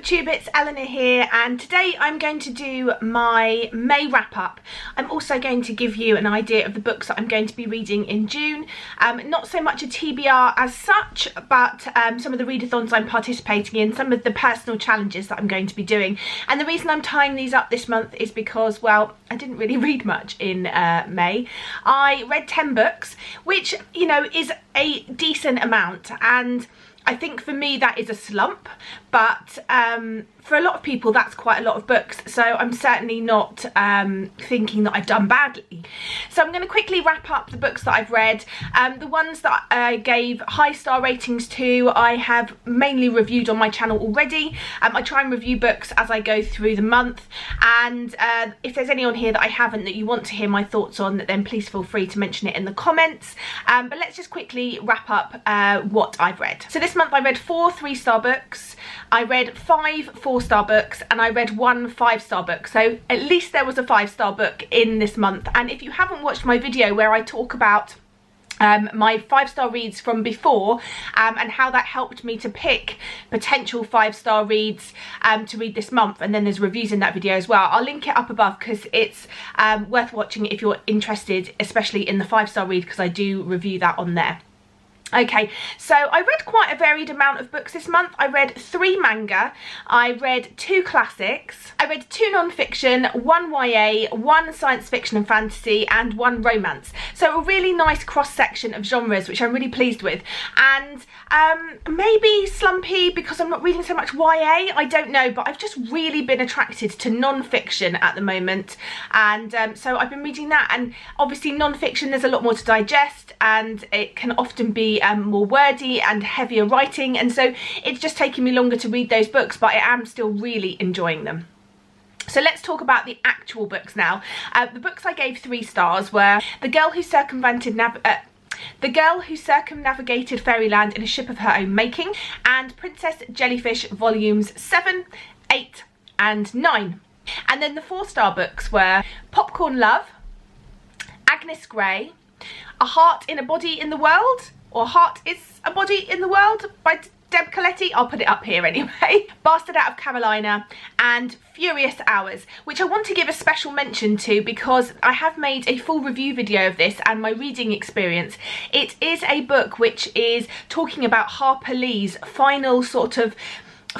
booktube, it's Eleanor here, and today I'm going to do my May wrap up. I'm also going to give you an idea of the books that I'm going to be reading in June. Not so much a TBR as such, but some of the readathons I'm participating in, some of the personal challenges that I'm going to be doing. And the reason I'm tying these up this month is because, well, I didn't really read much in May. I read 10 books, which, you know, is a decent amount, and I think for me that is a slump, but for a lot of people that's quite a lot of books, so I'm certainly not thinking that I've done badly. So I'm going to quickly wrap up the books that I've read. The ones that I gave high star ratings to, I have mainly reviewed on my channel already. I try and review books as I go through the month, and if there's any on here that I haven't that you want to hear my thoughts on, then please feel free to mention it in the comments. But let's just quickly wrap up what I've read. So this month I read 4 3-star books, I read 5 4-star books, and I read 1 5-star book. So at least there was a 5-star book in this month. And if you haven't watched my video where I talk about my 5-star reads from before and how that helped me to pick potential 5-star reads to read this month, and then there's reviews in that video as well, I'll link it up above because it's worth watching if you're interested, especially in the 5-star read, because I do review that on there. Okay, so I read quite a varied amount of books this month. I read 3 manga, I read 2 classics, I read 2 non-fiction, 1 YA, 1 science fiction and fantasy, and 1 romance. So a really nice cross-section of genres, which I'm really pleased with. And maybe slumpy because I'm not reading so much YA, I don't know, but I've just really been attracted to non-fiction at the moment. And so I've been reading that, and obviously non-fiction, there's a lot more to digest, and it can often be more wordy and heavier writing, and so it's just taking me longer to read those books, but I am still really enjoying them. So let's talk about the actual books now. The books I gave 3 stars were The Girl Who Circumnavigated Fairyland in a Ship of Her Own Making, and Princess Jellyfish Volumes 7, 8 and 9. And then the 4-star books were Popcorn Love, Agnes Grey, A Heart in a Body in the World, or Heart is a Body in the World by Deb Coletti. I'll put it up here anyway. Bastard Out of Carolina, and Furious Hours, which I want to give a special mention to because I have made a full review video of this and my reading experience. It is a book which is talking about Harper Lee's final sort of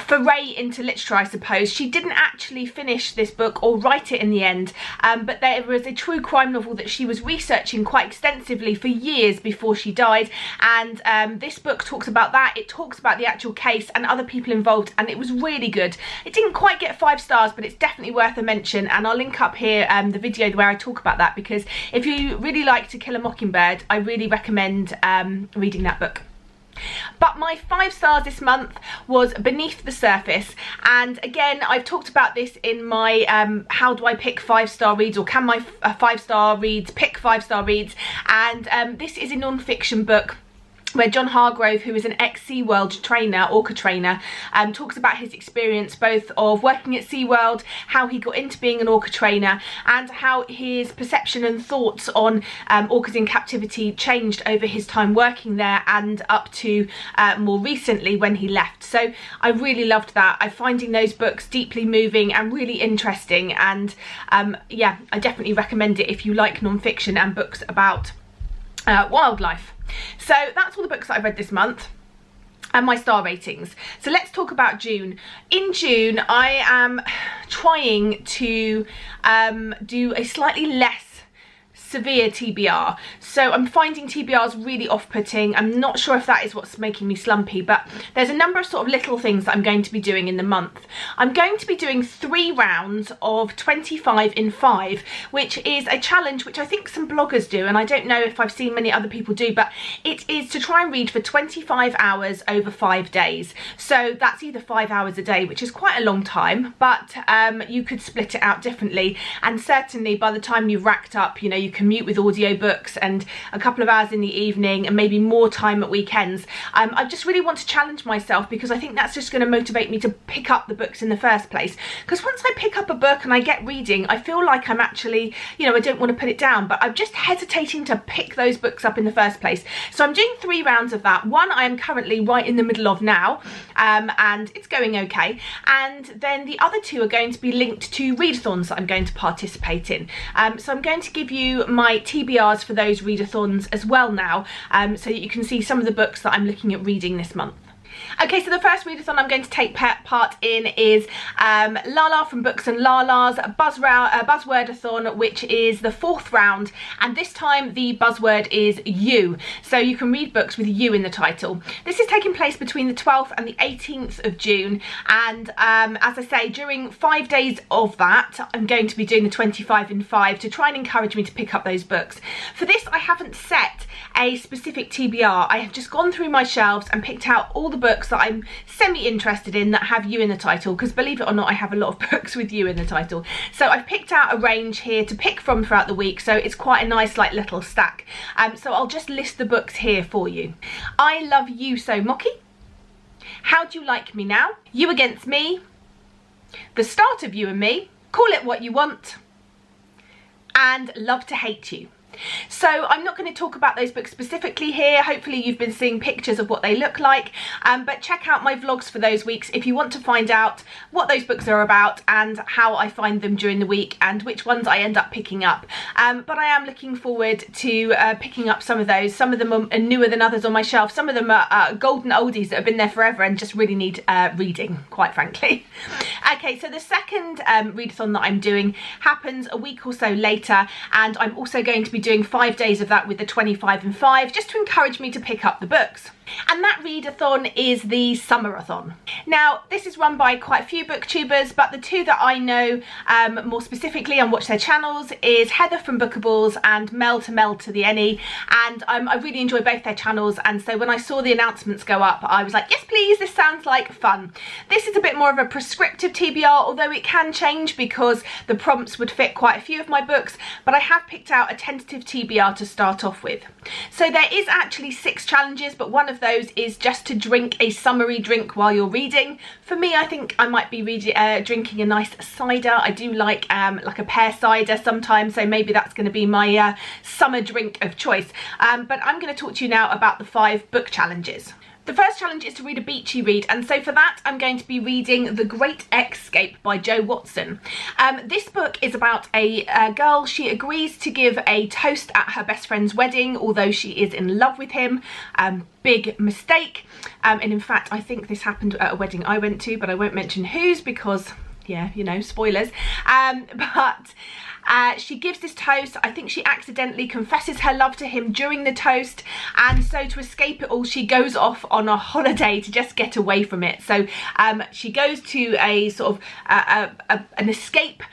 foray into literature, I suppose. She didn't actually finish this book or write it in the end, but there was a true crime novel that she was researching quite extensively for years before she died, and this book talks about that. It talks about the actual case and other people involved, and it was really good. It didn't quite get 5 stars, but it's definitely worth a mention, and I'll link up here the video where I talk about that, because if you really like To Kill a Mockingbird, I really recommend reading that book. But my 5 stars this month was Beneath the Surface, and again I've talked about this in my how do I pick 5-star reads, or can my 5-star reads pick 5-star reads, and this is a non-fiction book where John Hargrove, who is an ex-SeaWorld trainer, orca trainer, talks about his experience both of working at SeaWorld, how he got into being an orca trainer, and how his perception and thoughts on orcas in captivity changed over his time working there and up to more recently when he left. So I really loved that. I'm finding those books deeply moving and really interesting, and yeah, I definitely recommend it if you like non-fiction and books about wildlife. So that's all the books that I've read this month and my star ratings. So let's talk about June. In June, I am trying to do a slightly less severe TBR. So I'm finding TBRs really off-putting. I'm not sure if that is what's making me slumpy, but there's a number of sort of little things that I'm going to be doing in the month. I'm going to be doing 3 rounds of 25 in 5, which is a challenge which I think some bloggers do, and I don't know if I've seen many other people do, but it is to try and read for 25 hours over 5 days. So that's either 5 hours a day, which is quite a long time, but you could split it out differently, and certainly by the time you've racked up, you know, you can commute with audiobooks and a couple of hours in the evening and maybe more time at weekends. I just really want to challenge myself, because I think that's just going to motivate me to pick up the books in the first place. Because once I pick up a book and I get reading, I feel like I'm actually, you know, I don't want to put it down, but I'm just hesitating to pick those books up in the first place. So I'm doing 3 rounds of that. One I am currently right in the middle of now, and it's going okay. And then the other 2 are going to be linked to readathons that I'm going to participate in. So I'm going to give you my TBRs for those readathons as well now, so that you can see some of the books that I'm looking at reading this month. Okay, so the first readathon I'm going to take part in is Lala from Books and Lala's Buzzwordathon, which is the 4th round, and this time the buzzword is you. So you can read books with you in the title. This is taking place between the 12th and the 18th of June, and as I say, during 5 days of that, I'm going to be doing the 25 in 5 to try and encourage me to pick up those books. For this, I haven't set a specific TBR. I have just gone through my shelves and picked out all the books that I'm semi-interested in that have you in the title, because believe it or not, I have a lot of books with you in the title. So I've picked out a range here to pick from throughout the week, so it's quite a nice like little stack. So I'll just list the books here for you. I Love You So Mocky, How Do You Like Me Now, You Against Me, The Start of You and Me, Call It What You Want, and Love to Hate You. So I'm not going to talk about those books specifically here. Hopefully you've been seeing pictures of what they look like, but check out my vlogs for those weeks if you want to find out what those books are about and how I find them during the week and which ones I end up picking up. But I am looking forward to picking up some of those. Some of them are newer than others on my shelf. Some of them are golden oldies that have been there forever and just really need reading, quite frankly. Okay, so the second readathon that I'm doing happens a week or so later, and I'm also going to be doing 5 days of that with the 25 in 5, just to encourage me to pick up the books. And that readathon is the Summerathon. Now, this is run by quite a few booktubers, but the 2 that I know more specifically and watch their channels is Heather from Bookables and Mel to the Any, and I really enjoy both their channels, and so when I saw the announcements go up, I was like, yes please, this sounds like fun. This is a bit more of a prescriptive TBR, although it can change because the prompts would fit quite a few of my books, but I have picked out a tentative TBR to start off with. So there is actually 6 challenges, but one of those is just to drink a summery drink while you're reading. For me, I think I might be drinking a nice cider. I do like a pear cider sometimes, so maybe that's going to be my summer drink of choice. But I'm going to talk to you now about the 5 book challenges. The first challenge is to read a beachy read, and so for that I'm going to be reading The Great Escape by Jo Watson. This book is about a girl. She agrees to give a toast at her best friend's wedding, although she is in love with him. Big mistake. And in fact, I think this happened at a wedding I went to, but I won't mention whose because, yeah, you know, spoilers. She gives this toast. I think she accidentally confesses her love to him during the toast, and so to escape it all she goes off on a holiday to just get away from it. So she goes to a sort of an escape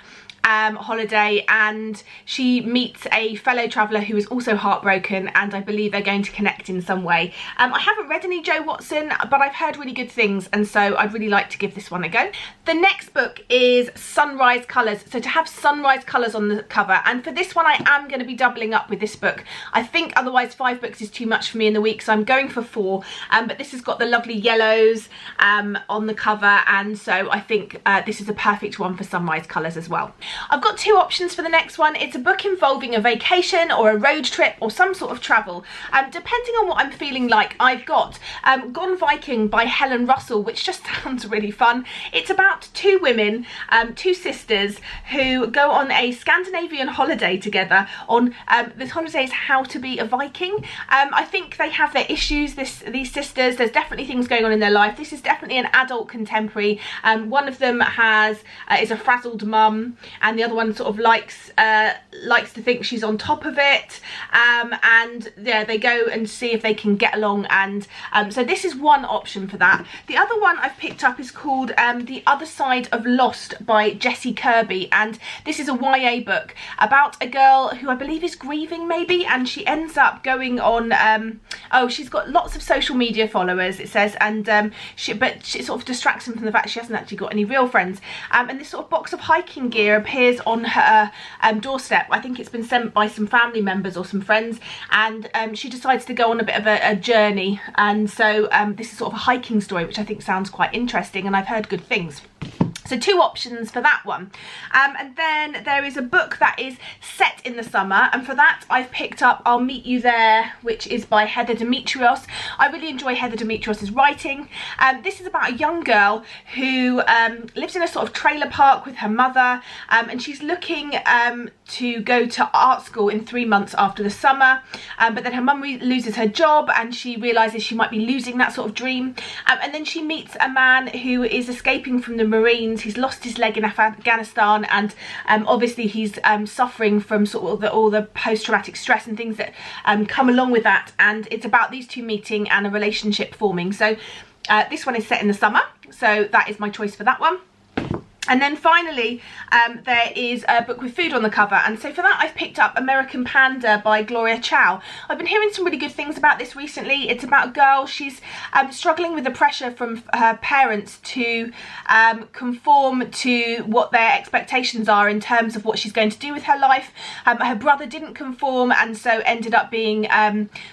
holiday, and she meets a fellow traveller who is also heartbroken, and I believe they're going to connect in some way. I haven't read any Jo Watson, but I've heard really good things, and so I'd really like to give this one a go. The next book is Sunrise Colours. So to have sunrise colours on the cover, and for this one I am going to be doubling up with this book. I think otherwise 5 books is too much for me in the week, so I'm going for 4, but this has got the lovely yellows on the cover, and so I think this is a perfect one for sunrise colours as well. I've got 2 options for the next one. It's a book involving a vacation or a road trip or some sort of travel. Depending on what I'm feeling like, I've got Gone Viking by Helen Russell, which just sounds really fun. It's about 2 women, 2 sisters, who go on a Scandinavian holiday together. On this holiday is how to be a Viking. I think they have their issues, these sisters. There's definitely things going on in their life. This is definitely an adult contemporary. One of them is a frazzled mum, and the other one sort of likes to think she's on top of it, and yeah, they go and see if they can get along, and so this is one option for that. The other one I've picked up is called The Other Side of Lost by Jessie Kirby, and this is a YA book about a girl who I believe is grieving maybe, and she ends up going on she's got lots of social media followers, it says, and she sort of distracts them from the fact she hasn't actually got any real friends, and this sort of box of hiking gear appears on her doorstep. I think it's been sent by some family members or some friends, and she decides to go on a bit of a journey, and so this is sort of a hiking story, which I think sounds quite interesting, and I've heard good things. So 2 options for that one. And then there is a book that is set in the summer, and for that I've picked up I'll Meet You There, which is by Heather Demetrios. I really enjoy Heather Demetrios's writing. This is about a young girl who lives in a sort of trailer park with her mother, and she's looking to go to art school in 3 months after the summer, but then her mum loses her job and she realises she might be losing that sort of dream, and then she meets a man who is escaping from the Marines. He's lost his leg in Afghanistan, and obviously he's suffering from sort of all the post-traumatic stress and things that come along with that, and it's about these 2 meeting and a relationship forming. So this one is set in the summer, so that is my choice for that one. And then finally, there is a book with food on the cover, and so for that I've picked up American Panda by Gloria Chow. I've been hearing some really good things about this recently. It's about a girl, she's struggling with the pressure from her parents to conform to what their expectations are in terms of what she's going to do with her life. Her brother didn't conform, and so ended up being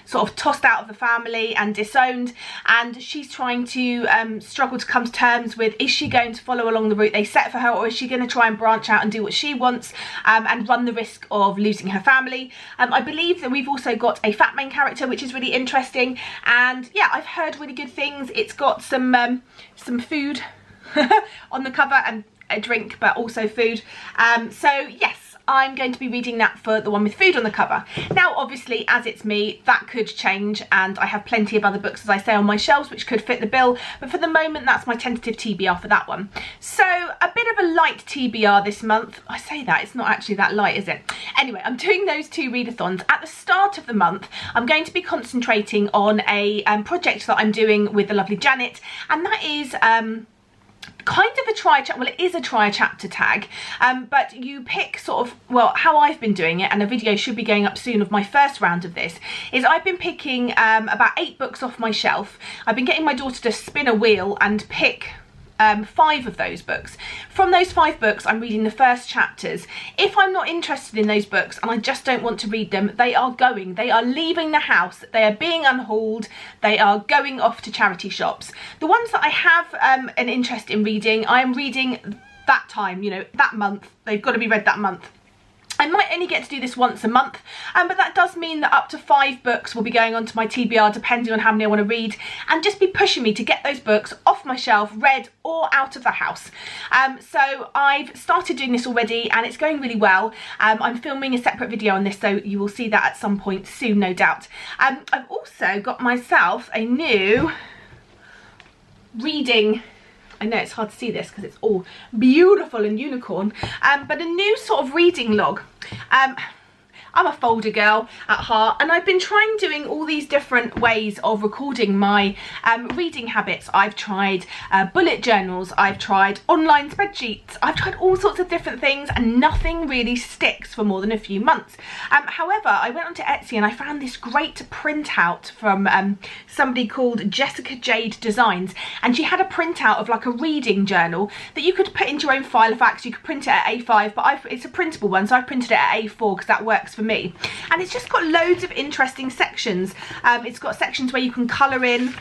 sort of tossed out of the family and disowned, and she's trying to struggle to come to terms with, is she going to follow along the route they set for her, or is she going to try and branch out and do what she wants and run the risk of losing her family. I believe that we've also got a fat main character, which is really interesting, and yeah, I've heard really good things. It's got some food on the cover and a drink, but also food, so yes, I'm going to be reading that for the one with food on the cover. Now obviously, as it's me, that could change, and I have plenty of other books, as I say, on my shelves which could fit the bill, but for the moment that's my tentative TBR for that one. So a bit of a light TBR this month. I say that, it's not actually that light, is it? Anyway, I'm doing those 2 readathons. At the start of the month I'm going to be concentrating on a project that I'm doing with the lovely Janet, and that is kind of a well, it is a try a chapter tag, but you pick sort of, well, how I've been doing it, and a video should be going up soon of my first round of this, is I've been picking about 8 books off my shelf. I've been getting my daughter to spin a wheel and pick 5 of those books. From those 5 books I'm reading the first chapters. If I'm not interested in those books and I just don't want to read them, they are leaving the house, they are being unhauled, they are going off to charity shops. The ones that I have an interest in reading, I am reading that time, you know, that month. They've got to be read that month. I might only get to do this once a month, but that does mean that up to 5 books will be going onto my TBR, depending on how many I want to read, and just be pushing me to get those books off my shelf, read or out of the house. So I've started doing this already, and it's going really well. I'm filming a separate video on this, so you will see that at some point soon, no doubt. I've also got myself a new reading, I know it's hard to see this because it's all beautiful and unicorn, but a new sort of reading log. I'm a folder girl at heart, and I've been trying doing all these different ways of recording my reading habits. I've tried bullet journals, I've tried online spreadsheets, I've tried all sorts of different things, and nothing really sticks for more than a few months. However, I went onto Etsy and I found this great printout from somebody called Jessica Jade Designs, and she had a printout of like a reading journal that you could put into your own file. In fact, you could print it at A5, but it's a printable one, so I've printed it at A4 because that works for me. And it's just got loads of interesting sections. It's got sections where you can colour in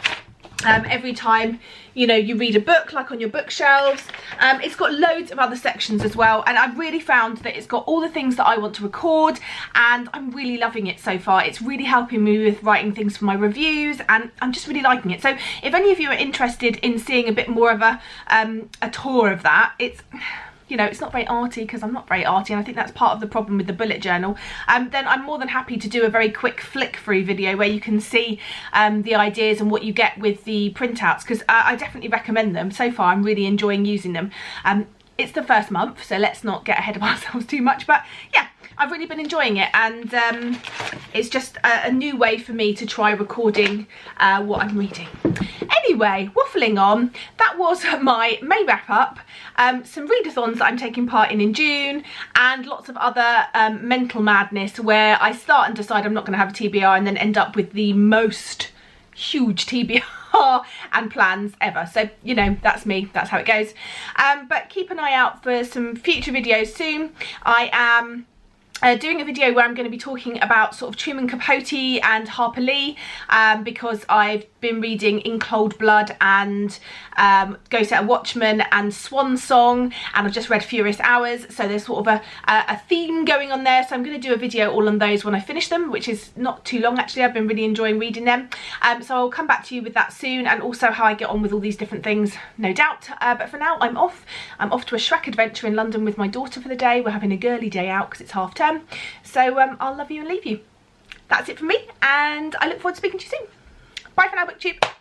every time, you know, you read a book, like on your bookshelves. It's got loads of other sections as well, and I've really found that it's got all the things that I want to record, and I'm really loving it so far. It's really helping me with writing things for my reviews, and I'm just really liking it. So if any of you are interested in seeing a bit more of a tour of that, it's, you know, it's not very arty because I'm not very arty, and I think that's part of the problem with the bullet journal. Then I'm more than happy to do a very quick flick through video where you can see the ideas and what you get with the printouts, because I definitely recommend them. So far I'm really enjoying using them. It's the first month, so let's not get ahead of ourselves too much, but yeah, I've really been enjoying it, and it's just a new way for me to try recording what I'm reading. Anyway, waffling on, that was my May wrap up. Some readathons that I'm taking part in June, and lots of other mental madness where I start and decide I'm not going to have a TBR and then end up with the most huge TBR and plans ever. So, you know, that's me, that's how it goes. But keep an eye out for some future videos soon. I am doing a video where I'm going to be talking about sort of Truman Capote and Harper Lee, because I've been reading In Cold Blood and Go Set a Watchman and Swan Song, and I've just read Furious Hours, so there's sort of a theme going on there. So I'm going to do a video all on those when I finish them, which is not too long actually. I've been really enjoying reading them, so I'll come back to you with that soon, and also how I get on with all these different things, no doubt. But for now, I'm off to a Shrek adventure in London with my daughter for the day. We're having a girly day out because it's half term. So I'll love you and leave you. That's it from me, and I look forward to speaking to you soon. Bye for now, BookTube.